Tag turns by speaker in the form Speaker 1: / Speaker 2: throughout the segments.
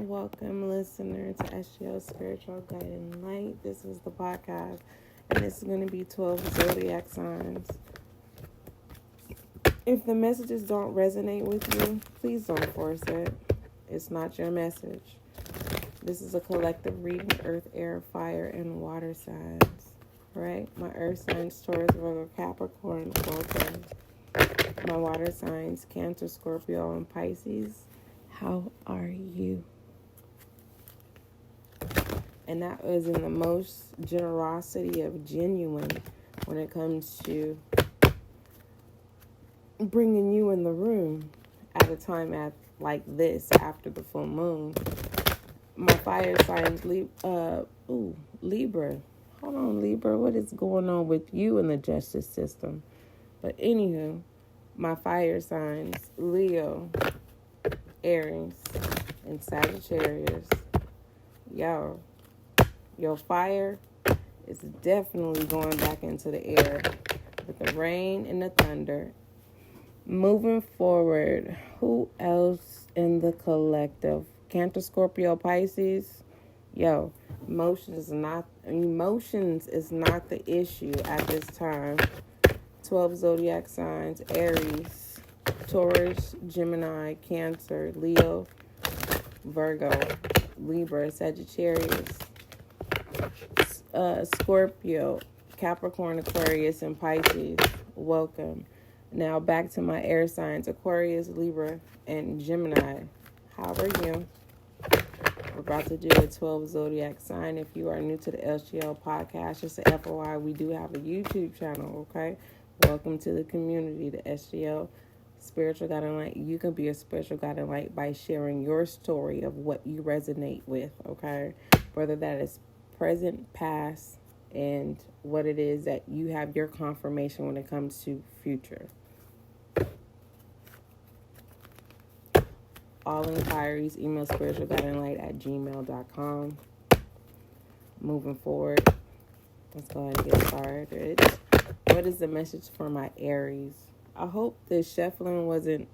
Speaker 1: Welcome, listener, to SGO Spiritual Guiding Light. This is the podcast, and this is going to be 12 zodiac signs. If the messages don't resonate with you, please don't force it. It's not your message. This is a collective reading, earth, air, fire, and water signs. Right? My earth signs, Taurus, Virgo, Capricorn, welcome. My water signs, Cancer, Scorpio, and Pisces. How are you? And that was in the most generosity of genuine when it comes to bringing you in the room at a time like this after the full moon. My fire signs, Libra. Hold on, Libra. What is going on with you in the justice system? But anywho, my fire signs, Leo, Aries, and Sagittarius. Yo. Your fire is definitely going back into the air with the rain and the thunder. Moving forward, who else in the collective? Cancer, Scorpio, Pisces. Yo, emotions is not the issue at this time. 12 zodiac signs: Aries, Taurus, Gemini, Cancer, Leo, Virgo, Libra, Sagittarius, Scorpio, Capricorn, Aquarius, and Pisces. Welcome. Now back to my air signs: Aquarius, Libra, and Gemini. How are you? We're about to do a 12 zodiac sign. If you are new to the SGL podcast, just a FYI, we do have a YouTube channel, okay? Welcome to the community, the SGL Spiritual Guiding Light. You can be a spiritual guiding light by sharing your story of what you resonate with, okay? Whether that is present, past, and what it is that you have your confirmation when it comes to future. All inquiries, email spiritualguidinglight@gmail.com. Moving forward, let's go ahead and get started. What is the message for my Aries? I hope this shuffling wasn't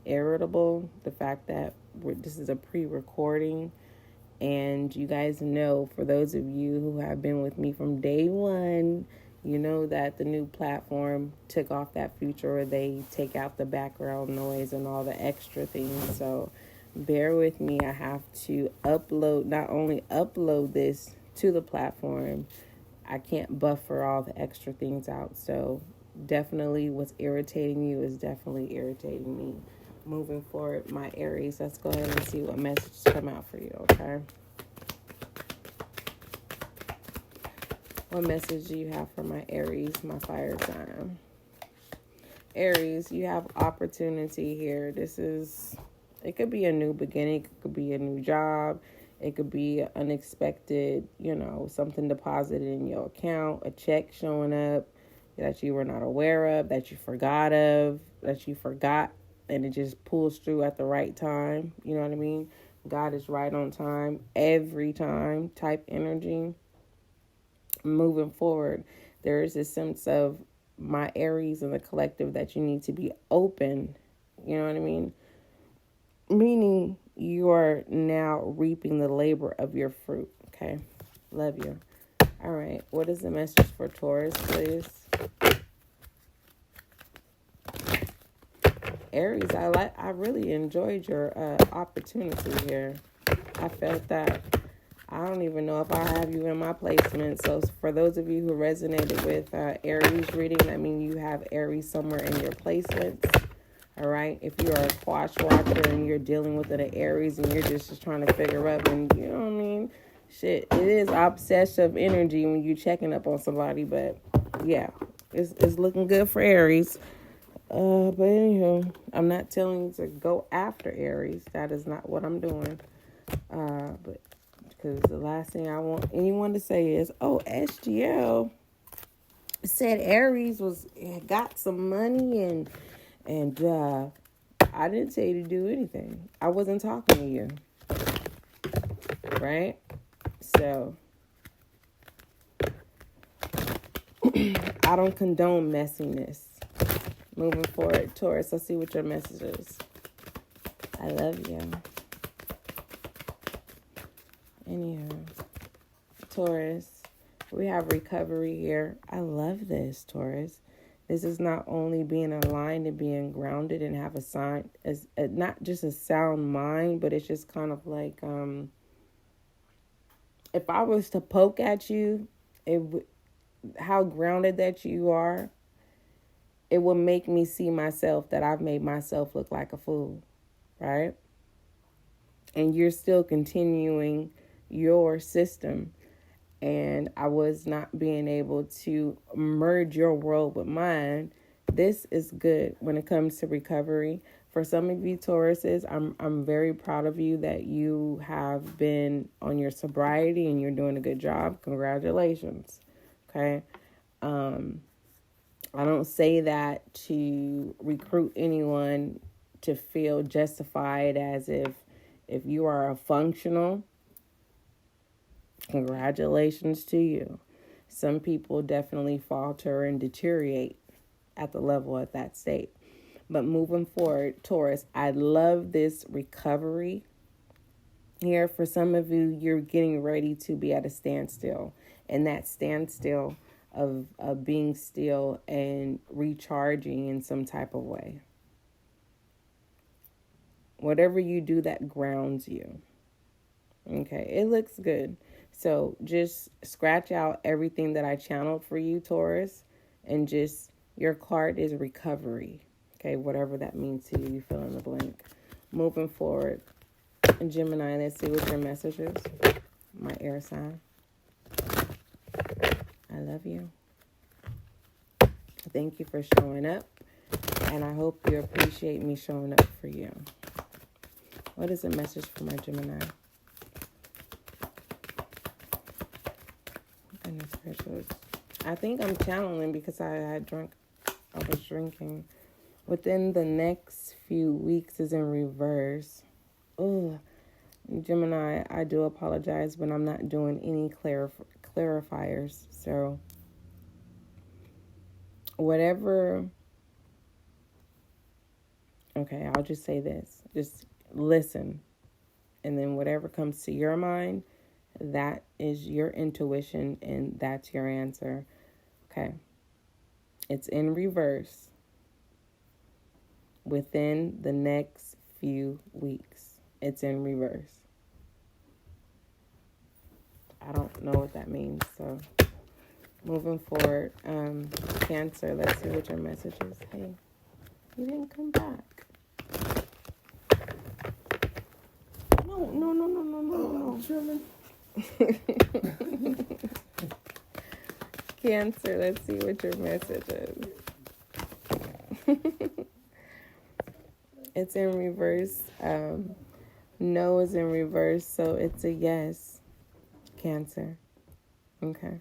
Speaker 1: irritable. The fact that this is a pre-recording. And you guys know, for those of you who have been with me from day one, you know that the new platform took off that feature where they take out the background noise and all the extra things. So bear with me. I have to not only upload this to the platform, I can't buffer all the extra things out. So definitely what's irritating you is definitely irritating me. Moving forward, my Aries, let's go ahead and see what messages come out for you, okay? What message do you have for my Aries, my fire sign? Aries, you have opportunity here. It could be a new beginning. It could be a new job. It could be unexpected, something deposited in your account, a check showing up that you were not aware of, that you forgot, and it just pulls through at the right time. You know what I mean? God is right on time, every time type energy. Moving forward, there is a sense of my Aries in the collective that you need to be open. You know what I mean? Meaning you are now reaping the labor of your fruit. Okay? Love you. All right. What is the message for Taurus, please? Aries, I really enjoyed your opportunity here. I felt that. I don't even know if I have you in my placement. So for those of you who resonated with Aries reading, that means you have Aries somewhere in your placements. All right. If you're a Quash watcher and you're dealing with an Aries and you're just trying to figure out, and you know what I mean? Shit, it is obsessive energy when you're checking up on somebody. But yeah, it's looking good for Aries. But anywho, I'm not telling you to go after Aries. That is not what I'm doing. But because the last thing I want anyone to say is, oh, SGL said Aries got some money and I didn't say to do anything. I wasn't talking to you. Right? So I don't condone messiness. Moving forward, Taurus, let's see what your message is. I love you. Anyhow, Taurus, we have recovery here. I love this, Taurus. This is not only being aligned and being grounded and have a sign, as not just a sound mind, but it's just kind of like, if I was to poke at you, how grounded that you are, it will make me see myself that I've made myself look like a fool, right? And you're still continuing your system. And I was not being able to merge your world with mine. This is good when it comes to recovery. For some of you Tauruses, I'm very proud of you that you have been on your sobriety and you're doing a good job. Congratulations. Okay. I don't say that to recruit anyone to feel justified as if you are a functional. Congratulations to you. Some people definitely falter and deteriorate at the level at that state. But moving forward, Taurus, I love this recovery here. For some of you, you're getting ready to be at a standstill. And that standstill of being still and recharging in some type of way. Whatever you do that grounds you. Okay, it looks good. So just scratch out everything that I channeled for you, Taurus, and just your card is recovery. Okay, whatever that means to you, you fill in the blank. Moving forward, Gemini, let's see what your message is. My air sign. I love you. Thank you for showing up, and I hope you appreciate me showing up for you. What is the message for my Gemini? Goodness gracious. I think I'm channeling because I was drinking. Within the next few weeks is in reverse. Ugh. Gemini, I do apologize, but I'm not doing any clarifiers. So, whatever. Okay, I'll just say this. Just listen. And then whatever comes to your mind, that is your intuition and that's your answer. Okay. It's in reverse within the next few weeks. It's in reverse. I don't know what that means. So moving forward, Cancer, let's see what your message is. Hey, you didn't come back. No.
Speaker 2: I'm chilling.
Speaker 1: Cancer, let's see what your message is. It's in reverse. No is in reverse, so it's a yes. Cancer. Okay.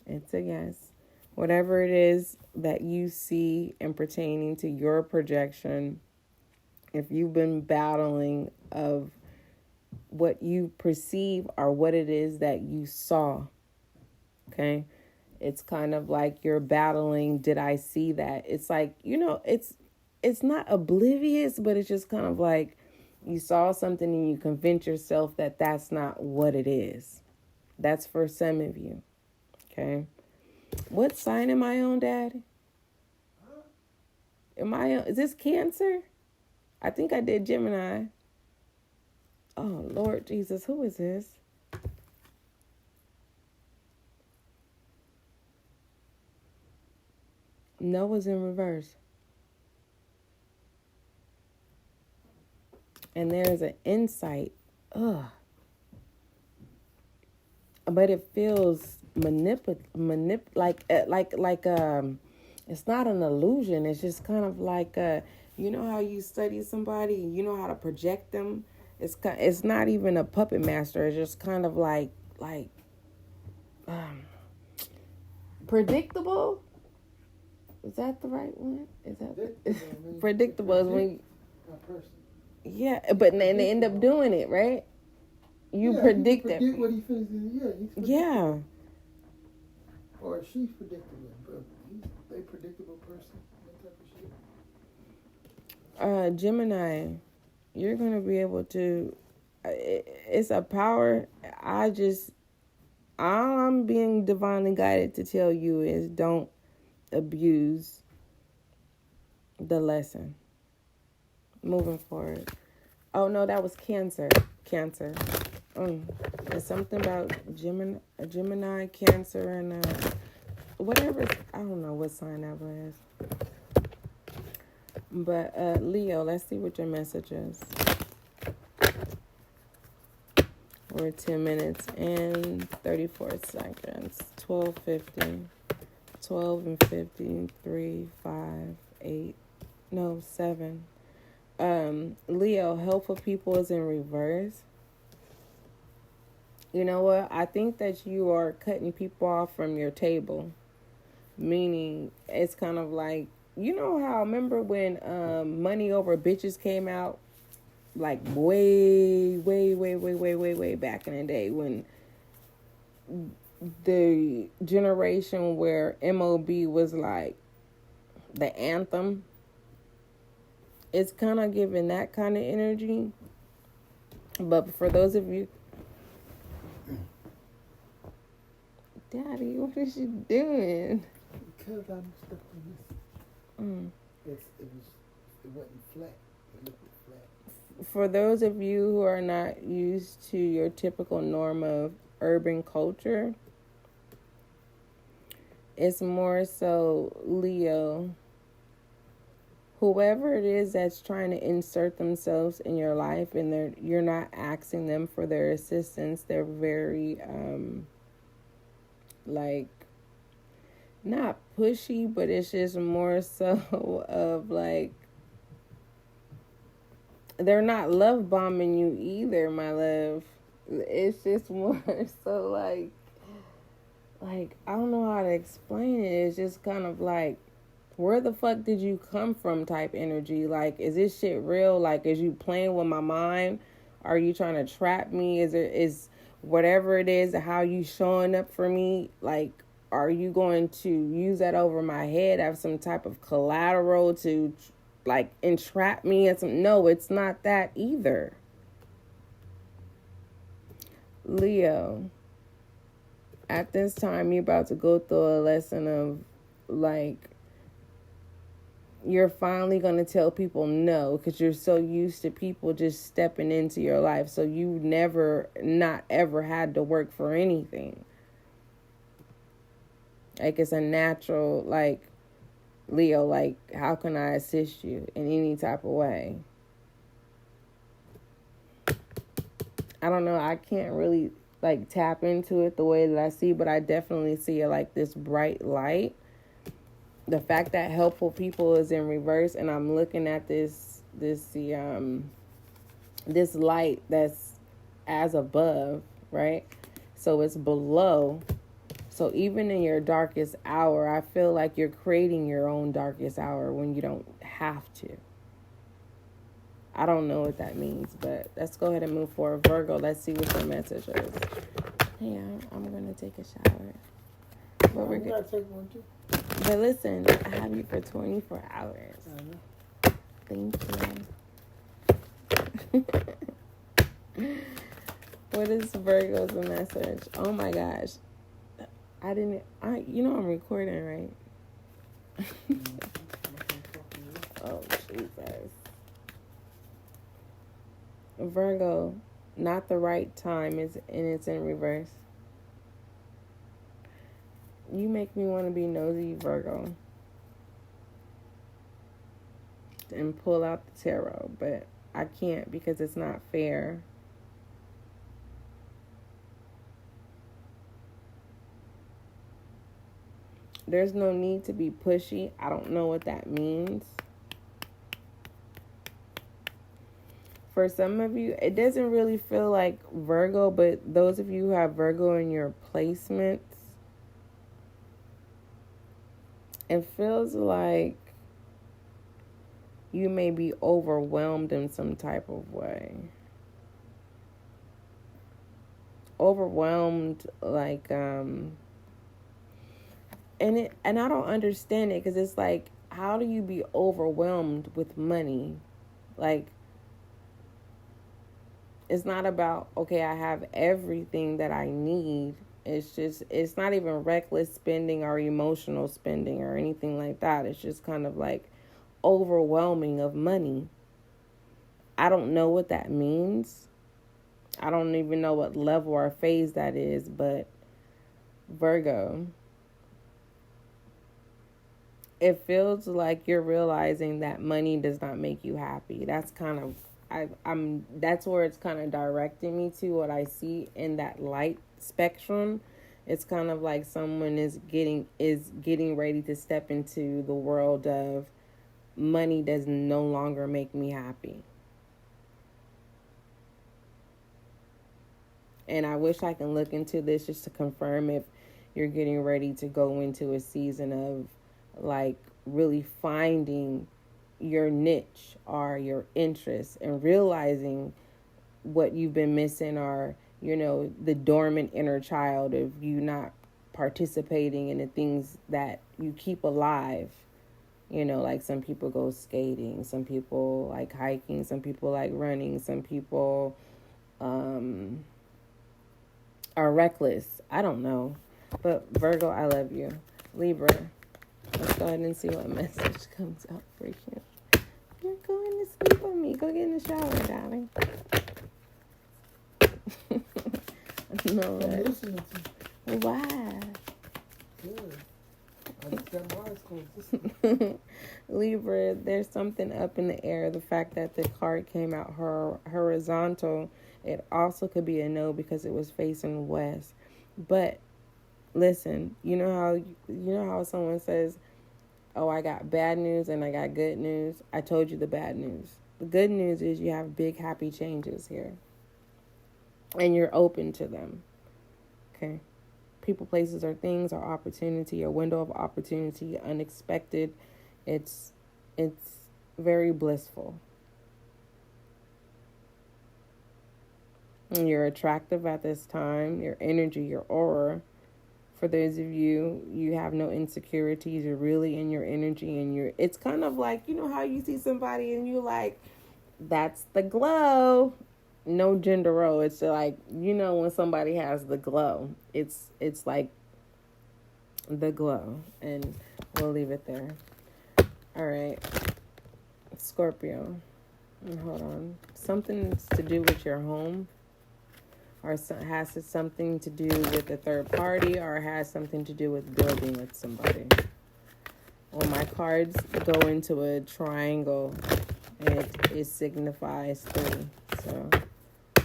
Speaker 1: It's a yes. Whatever it is that you see and pertaining to your projection, if you've been battling of what you perceive or what it is that you saw, okay? It's kind of like you're battling, did I see that? It's like, it's not oblivious, but it's just kind of like you saw something and you convince yourself that that's not what it is. That's for some of you, okay? What sign am I on, Daddy? Is this Cancer? I think I did Gemini. Oh, Lord Jesus, who is this? Noah's in reverse. And there's an insight. Ugh. But it feels like it's not an illusion. It's just kind of like you know how you study somebody and you know how to project them. It's not even a puppet master. It's just kind of like predictable. Is that the right one? Is that predictable? Is when yeah, but then they end up doing it, right? You predict it.
Speaker 2: Predict what he thinks.
Speaker 1: Yeah.
Speaker 2: Or she's predictable, but he's a predictable person. That type of shit.
Speaker 1: Gemini, you're gonna be able to it's a power. All I'm being divinely guided to tell you is don't abuse the lesson moving forward. Oh no, that was Cancer. Cancer. It's something about Gemini, Cancer, and whatever. I don't know what sign that was. But Leo, let's see what your message is. We're at 10 minutes and 34 seconds. 12:50. 12 and 50. 3, 5, 8. No, 7. Leo, helpful people is in reverse. You know what? I think that you are cutting people off from your table. Meaning, it's kind of like, you know how, remember when Money Over Bitches came out? Like way back in the day, when the generation where MOB was like the anthem. It's kind of giving that kind of energy. But for those of you... Daddy, what is she doing?
Speaker 2: Because I'm stuck on this. It wasn't flat. It looked flat.
Speaker 1: For those of you who are not used to your typical norm of urban culture, it's more so Leo. Whoever it is that's trying to insert themselves in your life and you're not asking them for their assistance, they're very like, not pushy, but it's just more so of like, they're not love bombing you either, my love. It's just more so like I don't know how to explain it. It's just kind of like, where the fuck did you come from type energy. Like, is this shit real? Like, is you playing with my mind? Are you trying to trap me? Is whatever it is, how you showing up for me, like, are you going to use that over my head, have some type of collateral to like entrap me? And no, it's not that either. Leo, at this time, you're about to go through a lesson of like, you're finally going to tell people no, because you're so used to people just stepping into your life. So you never, not ever had to work for anything. Like, it's a natural, like, Leo, like, how can I assist you in any type of way? I don't know. I can't really, like, tap into it the way that I see, but I definitely see it like this bright light. The fact that helpful people is in reverse, and I'm looking at this light that's as above, right? So it's below. So even in your darkest hour, I feel like you're creating your own darkest hour when you don't have to. I don't know what that means, but let's go ahead and move forward. Virgo, let's see what your message is. Yeah, I'm going to take a shower. But we're good.
Speaker 2: I take one too.
Speaker 1: But listen, I have you for 24 hours. Thank you. What is Virgo's message? Oh my gosh. You know I'm recording, right? Oh, Jesus. Virgo, not the right time, and it's in reverse. You make me want to be nosy, Virgo, and pull out the tarot, but I can't because it's not fair. There's no need to be pushy. I don't know what that means. For some of you, it doesn't really feel like Virgo, but those of you who have Virgo in your placements, it feels like you may be overwhelmed in some type of way. Overwhelmed, like, and I don't understand it, because it's like, how do you be overwhelmed with money? Like, It's not about, okay, I have everything that I need. It's not even reckless spending or emotional spending or anything like that. It's just kind of like overwhelming of money. I don't know what that means. I don't even know what level or phase that is, but Virgo, it feels like you're realizing that money does not make you happy. That's kind of that's where it's kind of directing me to what I see in that light spectrum. It's kind of like someone is getting ready to step into the world of money does no longer make me happy. And I wish I can look into this just to confirm if you're getting ready to go into a season of like really finding your niche or your interest and realizing what you've been missing, or the dormant inner child of you not participating in the things that you keep alive. Like some people go skating, some people like hiking, some people like running, some people are reckless. I don't know, but Virgo, I love you. Libra, let's go ahead and see what message comes up for you. You're going to sleep on me. Go get in the shower, darling. No,
Speaker 2: I'm listening to you.
Speaker 1: Why?
Speaker 2: Good. I just got my eyes closed.
Speaker 1: Libra, there's something up in the air. The fact that the card came out horizontal, it also could be a no because it was facing west. But listen, you know how someone says, oh, I got bad news and I got good news. I told you the bad news. The good news is you have big, happy changes here. And you're open to them. Okay? People, places, or things, or opportunity, or window of opportunity, unexpected. It's very blissful. And you're attractive at this time. Your energy, your aura. For those of you have no insecurities. You're really in your energy, and it's kind of like, how you see somebody and you like, that's the glow. No gender role. It's like, when somebody has the glow, it's like the glow, and we'll leave it there. All right, Scorpio. Hold on. Something to do with your home, or has something to do with a third party, or has something to do with building with somebody. Well, my cards go into a triangle, and it signifies 3. So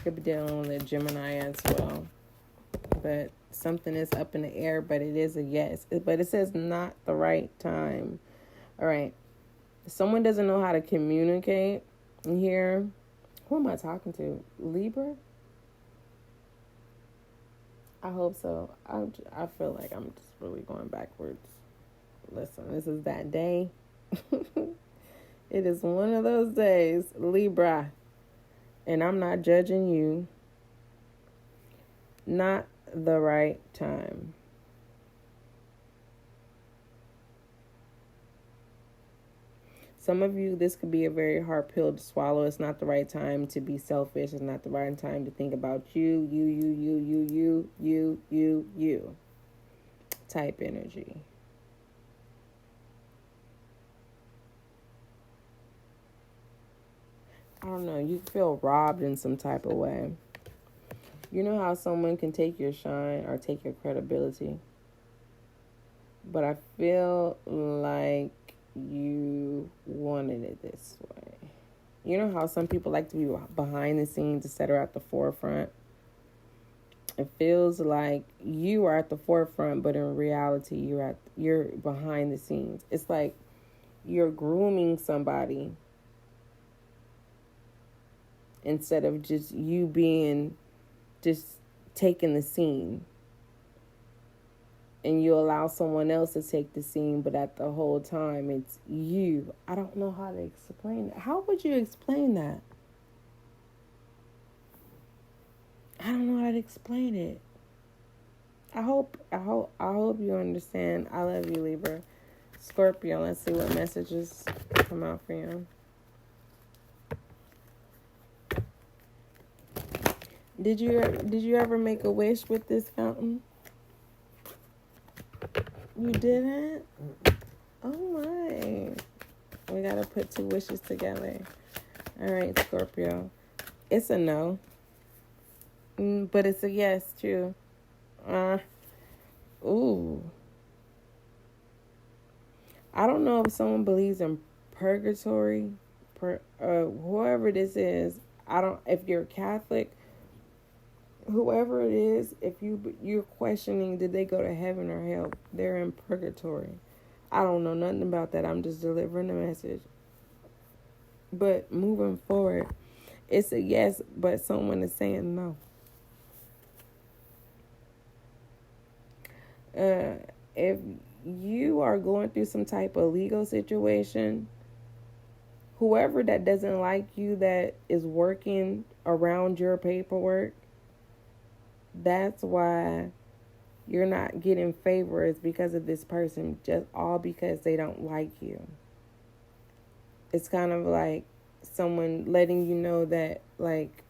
Speaker 1: could be dealing with a Gemini as well. But something is up in the air, but it is a yes. But it says not the right time. All right. Someone doesn't know how to communicate here. Who am I talking to? Libra? I hope so. I feel like I'm just really going backwards. Listen, this is that day. It is one of those days, Libra. And I'm not judging you. Not the right time. Some of you, this could be a very hard pill to swallow. It's not the right time to be selfish. It's not the right time to think about you type energy. I don't know. You feel robbed in some type of way. You know how someone can take your shine or take your credibility? But I feel like you wanted it this way. You know how some people like to be behind the scenes instead of at the forefront? It feels like you are at the forefront, but in reality, you're behind the scenes. It's like you're grooming somebody instead of just you being just taking the scene. And you allow someone else to take the scene, but at the whole time, it's you. I don't know how to explain it. How would you explain that? I don't know how to explain it. I hope you understand. I love you, Libra. Scorpio, let's see what messages come out for you. Did you ever make a wish with this fountain? You didn't? Oh my. We gotta put two wishes together. All right, Scorpio. It's a no. But it's a yes, too. Ooh. I don't know if someone believes in purgatory. Whoever this is, if you're Catholic, whoever it is, if you're questioning did they go to heaven or hell, they're in purgatory. I don't know nothing about that. I'm just delivering the message. But moving forward, it's a yes, but someone is saying no. If you are going through some type of legal situation, whoever that doesn't like you that is working around your paperwork, that's why you're not getting favors because of this person, just all because they don't like you. It's kind of like someone letting you know that, like,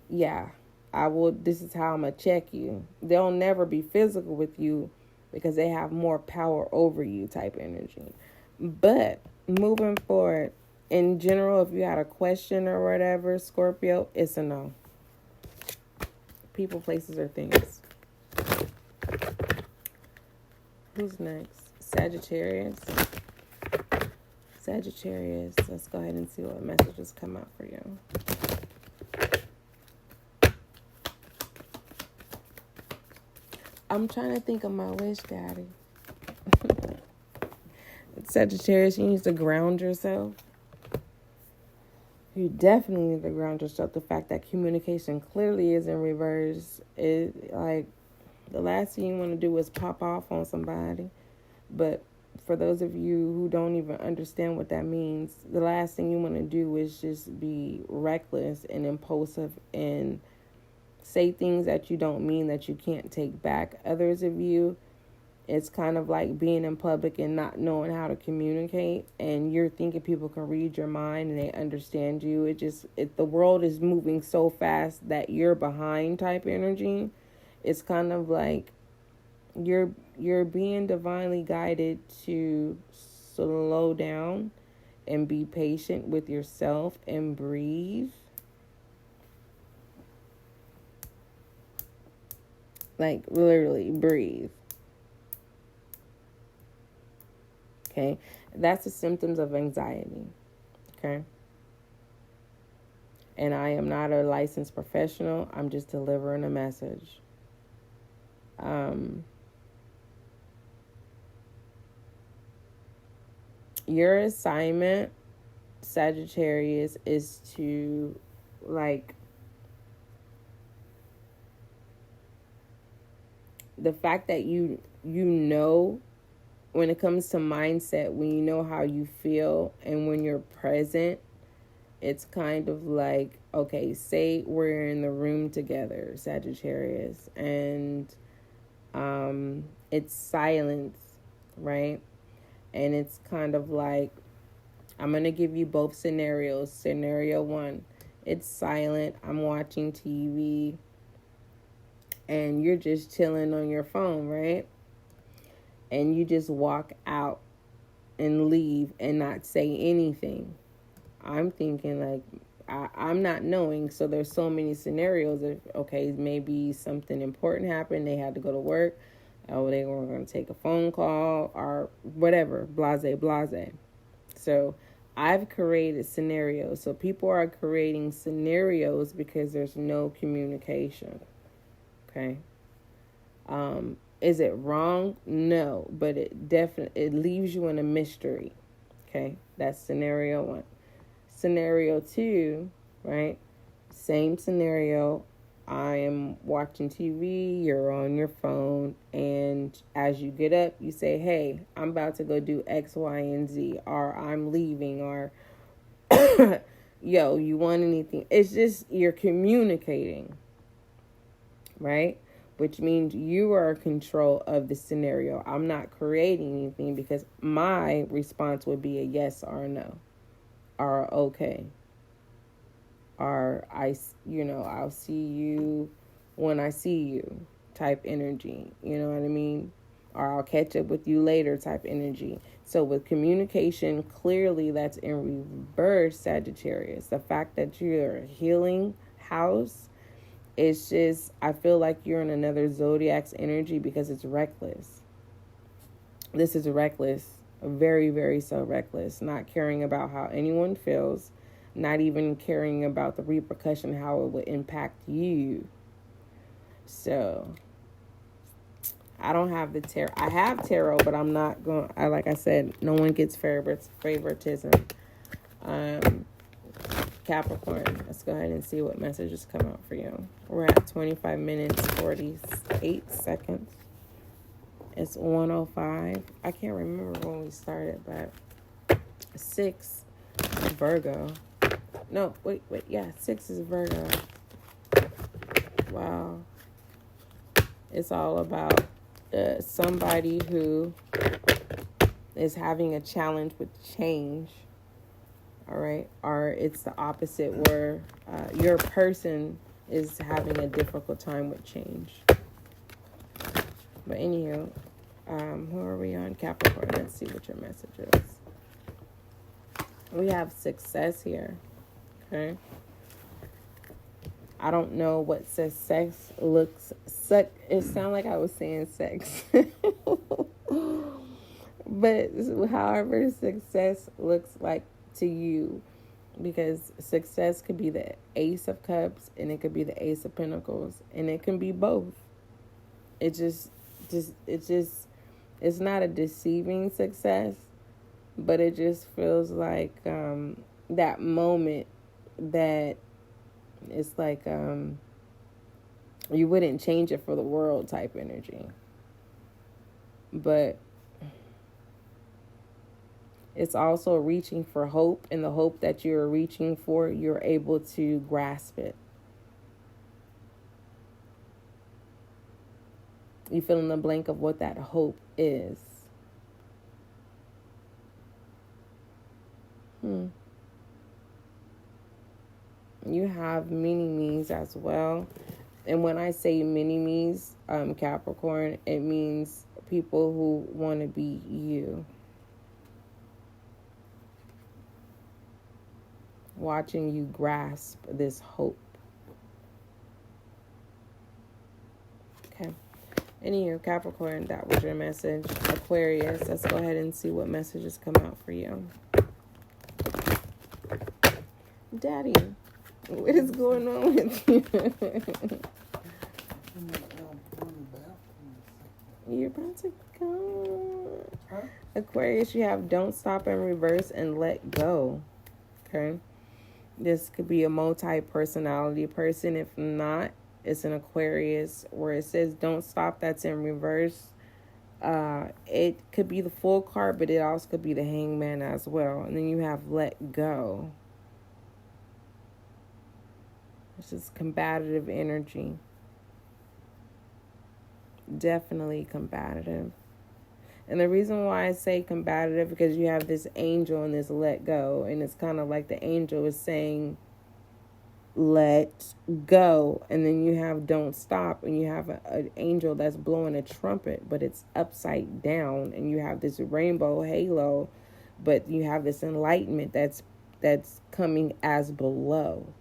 Speaker 1: yeah, this is how I'm going to check you. They'll never be physical with you because they have more power over you type energy. But moving forward, in general, if you had a question or whatever, Scorpio, it's a no. People, places, or things. Who's next? Sagittarius. Sagittarius. Let's go ahead and see what messages come out for you. I'm trying to think of my wish, Daddy. Sagittarius, you need to ground yourself. You definitely need to ground yourself. The fact that communication clearly is in reverse is like the last thing you want to do is pop off on somebody. But for those of you who don't even understand what that means, the last thing you want to do is just be reckless and impulsive and say things that you don't mean, that you can't take back. Others of you, it's kind of like being in public and not knowing how to communicate, and you're thinking people can read your mind and they understand you. The world is moving so fast that you're behind type energy. It's kind of like you're being divinely guided to slow down and be patient with yourself and breathe. Like, literally breathe. Okay? That's the symptoms of anxiety. Okay? And I am not a licensed professional. I'm just delivering a message. Your assignment, Sagittarius, is to, like, the fact that you know when it comes to mindset, when you know how you feel and when you're present, it's kind of like, okay, say we're in the room together, Sagittarius, and it's silence, right? And it's kind of like, I'm going to give you both scenarios. Scenario one, it's silent. I'm watching TV and you're just chilling on your phone, right? And you just walk out and leave and not say anything. I'm thinking like, I'm not knowing. So there's so many scenarios of, okay, maybe something important happened. They had to go to work. Oh, they were going to take a phone call or whatever, blase. So I've created scenarios. So people are creating scenarios because there's no communication. Okay. Is it wrong? No, but it leaves you in a mystery. Okay. That's scenario one. Scenario two, right? Same scenario. I am watching TV, you're on your phone, and as you get up, you say, hey, I'm about to go do X, Y, and Z, or I'm leaving, or, yo, you want anything? It's just you're communicating, right? Which means you are in control of the scenario. I'm not creating anything because my response would be a yes or a no, or okay, or I'll see you when I see you type energy. You know what I mean? Or I'll catch up with you later type energy. So with communication, clearly that's in reverse, Sagittarius. The fact that you're a healing house, it's just, I feel like you're in another zodiac's energy because it's reckless. This is reckless. Very, very so reckless. Not caring about how anyone feels. Not even caring about the repercussion, how it would impact you. So, I don't have the tarot. I have tarot, but I'm not going. Like I said, no one gets favoritism. Capricorn. Let's go ahead and see what messages come out for you. We're at 25 minutes 48 seconds. It's 1:05. I can't remember when we started, but 6 Virgo. No, wait. Yeah, 6 is Virgo. Wow. It's all about somebody who is having a challenge with change, all right? Or it's the opposite, where your person is having a difficult time with change. But anywho, who are we on? Capricorn. Let's see what your message is. We have success here, okay? I don't know what success looks. It sounds like I was saying sex. But however success looks like to you, because success could be the Ace of Cups and it could be the Ace of Pentacles, and it can be both. It's not a deceiving success, but it just feels like that moment that it's like you wouldn't change it for the world type energy. But it's also reaching for hope, and the hope that you're reaching for, you're able to grasp it. You fill in the blank of what that hope is. You have mini-me's as well. And when I say mini-me's, Capricorn, it means people who want to be you. Watching you grasp this hope. Okay. Anywho, Capricorn, that was your message. Aquarius, let's go ahead and see what messages come out for you. Daddy, what is going on with you? You're about to go. Huh? Aquarius, you have don't stop and reverse and let go. Okay. This could be a multi-personality person. If not, it's an Aquarius, where it says don't stop, that's in reverse. It could be the Fool card, but it also could be the Hangman as well. And then you have let go. This is combative energy. Definitely combative. And the reason why I say combative, because you have this angel and this let go. And it's kind of like the angel is saying, let go. And then you have don't stop. And you have an angel that's blowing a trumpet, but it's upside down. And you have this rainbow halo, but you have this enlightenment that's coming as below.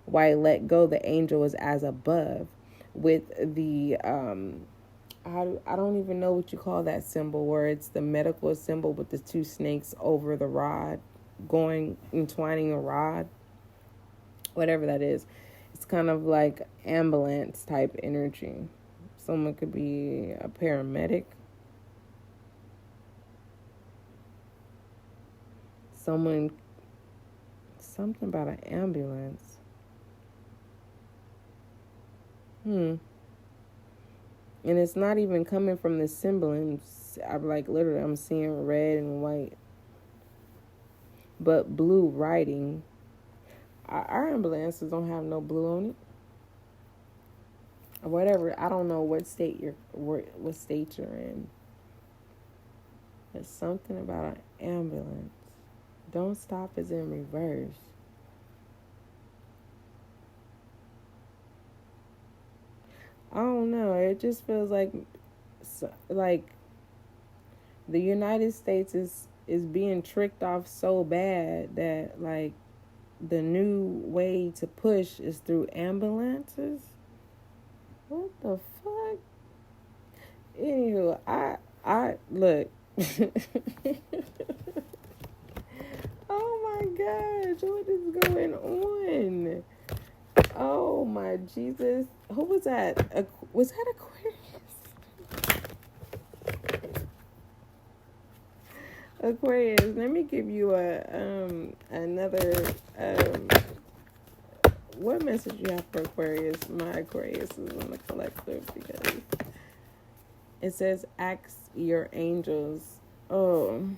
Speaker 1: Why let go, the angel is as above. With the I don't even know what you call that symbol, where it's the medical symbol with the 2 snakes over the rod, entwining a rod, whatever that is. It's kind of like ambulance type energy. Someone could be a paramedic. Something about an ambulance. And it's not even coming from the semblance. I'm like, literally, I'm seeing red and white. But blue writing. Our ambulances don't have no blue on it. Or whatever. I don't know what state you're in. There's something about an ambulance. Don't stop is in reverse. I don't know. It just feels like the United States is being tricked off so bad that like the new way to push is through ambulances. What the fuck? Anywho, I look. Oh my gosh, what is going on? Oh my Jesus. Who was that? Was that Aquarius? Aquarius, let me give you another what message you have for Aquarius? My Aquarius is on the collective because it says ask your angels. Oh,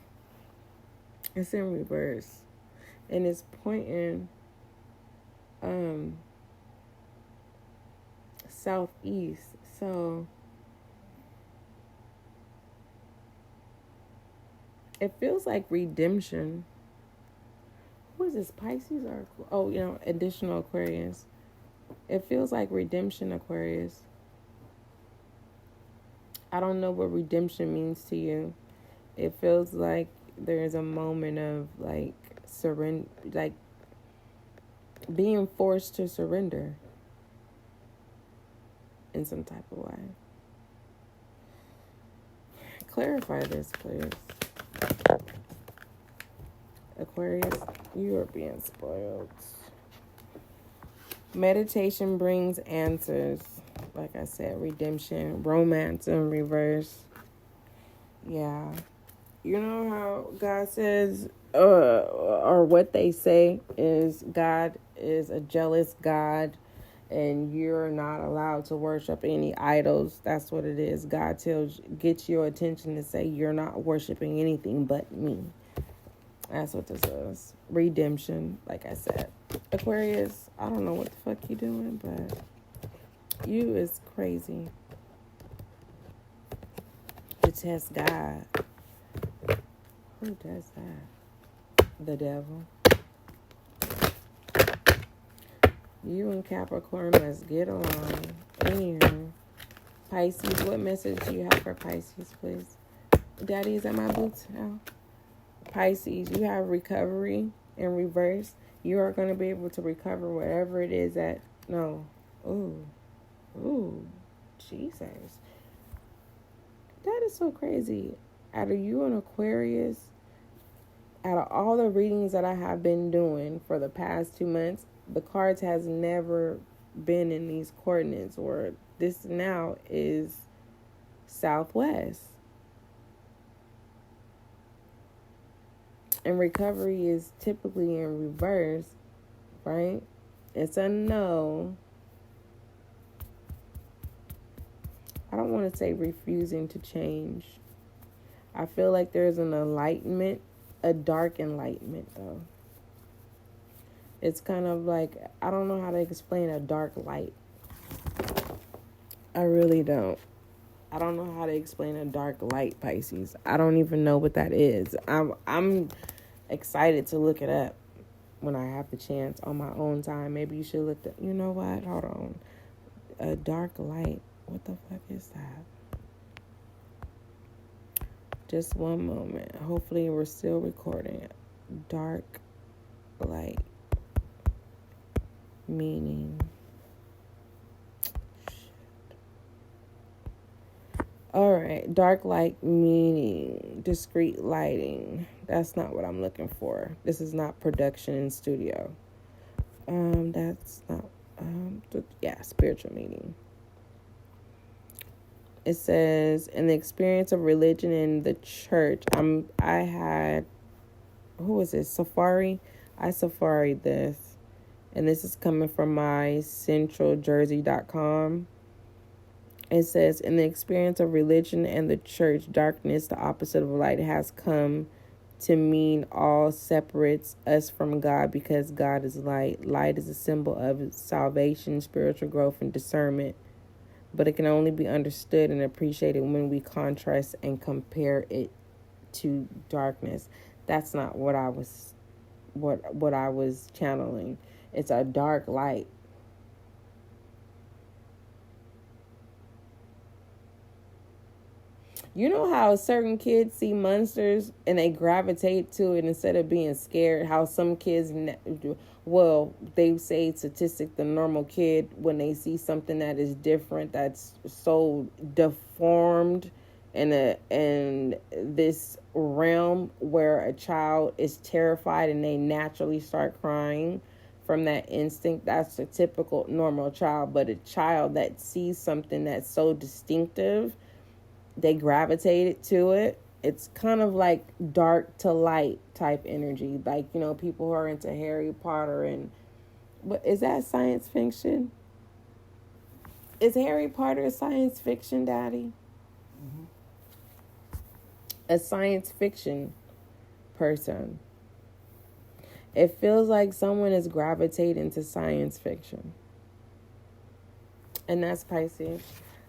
Speaker 1: it's in reverse. And it's pointing southeast. So it feels like redemption. Who is this? Pisces or additional Aquarius. It feels like redemption, Aquarius. I don't know what redemption means to you. It feels like there's a moment of like surrender, like being forced to surrender in some type of way. Clarify this, please. Aquarius, you are being spoiled. Meditation brings answers. Like I said, redemption, romance in reverse. Yeah. You know how God says, or what they say is God is a jealous God and you're not allowed to worship any idols. That's what it is. God gets your attention to say you're not worshiping anything but me. That's what this is. Redemption, like I said. Aquarius, I don't know what the fuck you doing, but you is crazy. To test God. Who does that? The devil. You and Capricorn must get along. Anywho, Pisces, what message do you have for Pisces, please? Daddy, is that my boots now? Pisces, you have recovery in reverse. You are going to be able to recover whatever it is that... No. Ooh. Jesus. That is so crazy. Out of you and Aquarius, out of all the readings that I have been doing for the past 2 months, the cards has never been in these coordinates, or this now is southwest. And recovery is typically in reverse, right? It's a no. I don't want to say refusing to change. I feel like there's an enlightenment, a dark enlightenment, though. It's kind of like, I don't know how to explain a dark light. I really don't. I don't know how to explain a dark light, Pisces. I don't even know what that is. I'm excited to look it up when I have the chance on my own time. Maybe you should look at, you know what? Hold on. A dark light. What the fuck is that? Just one moment. Hopefully we're still recording. Dark light. Meaning. Alright. Dark light meaning. Discreet lighting. That's not what I'm looking for. This is not production in studio. That's not... spiritual meaning. It says, in the experience of religion in the church, I had, who was it? Safari? I safaried this. And this is coming from my centraljersey.com. It says, in the experience of religion and the church, darkness, the opposite of light, has come to mean all separates us from God because God is light. Light is a symbol of salvation, spiritual growth, and discernment. But it can only be understood and appreciated when we contrast and compare it to darkness. That's not what I was channeling. It's a dark light. You know how certain kids see monsters and they gravitate to it instead of being scared? How some kids, well, they say statistic, the normal kid, when they see something that is different, that's so deformed in this realm where a child is terrified and they naturally start crying from that instinct. That's a typical normal child. But a child that sees something that's so distinctive, they gravitated to it. It's kind of like dark to light type energy. Like, you know, people who are into Harry Potter and... What is that, science fiction? Is Harry Potter science fiction, Daddy?
Speaker 2: Mm-hmm.
Speaker 1: A science fiction person. It feels like someone is gravitating to science fiction. And that's Pisces.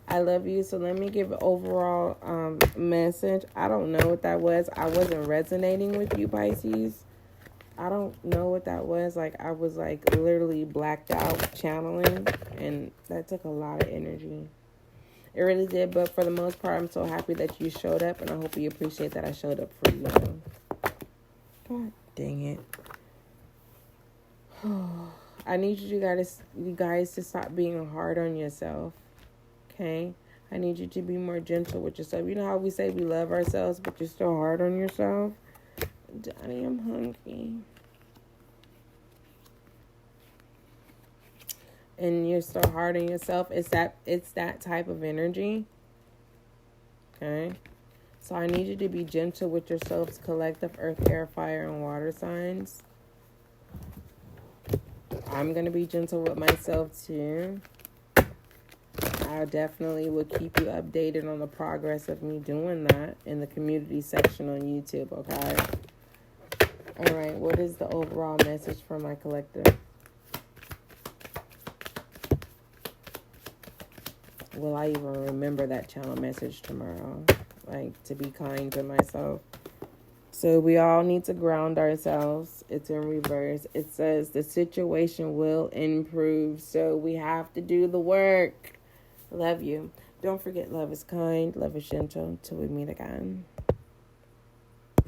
Speaker 1: I love you. So let me give an overall message. I don't know what that was. I wasn't resonating with you, Pisces. I don't know what that was. Like, I was like literally blacked out channeling, and that took a lot of energy. It really did. But for the most part, I'm so happy that you showed up, and I hope you appreciate that I showed up for you. God dang it. I need you guys to stop being hard on yourself. Okay? I need you to be more gentle with yourself. You know how we say we love ourselves, but you're still hard on yourself? Daddy, I'm hungry. And you're still hard on yourself. It's that type of energy. Okay? So I need you to be gentle with yourselves, collective earth, air, fire, and water signs. I'm going to be gentle with myself too. I definitely will keep you updated on the progress of me doing that in the community section on YouTube, okay? All right, what is the overall message for my collective? Will I even remember that channel message tomorrow? Like, to be kind to myself. So we all need to ground ourselves. It's in reverse. It says the situation will improve. So we have to do the work. Love you. Don't forget, love is kind, love is gentle. Till we meet again.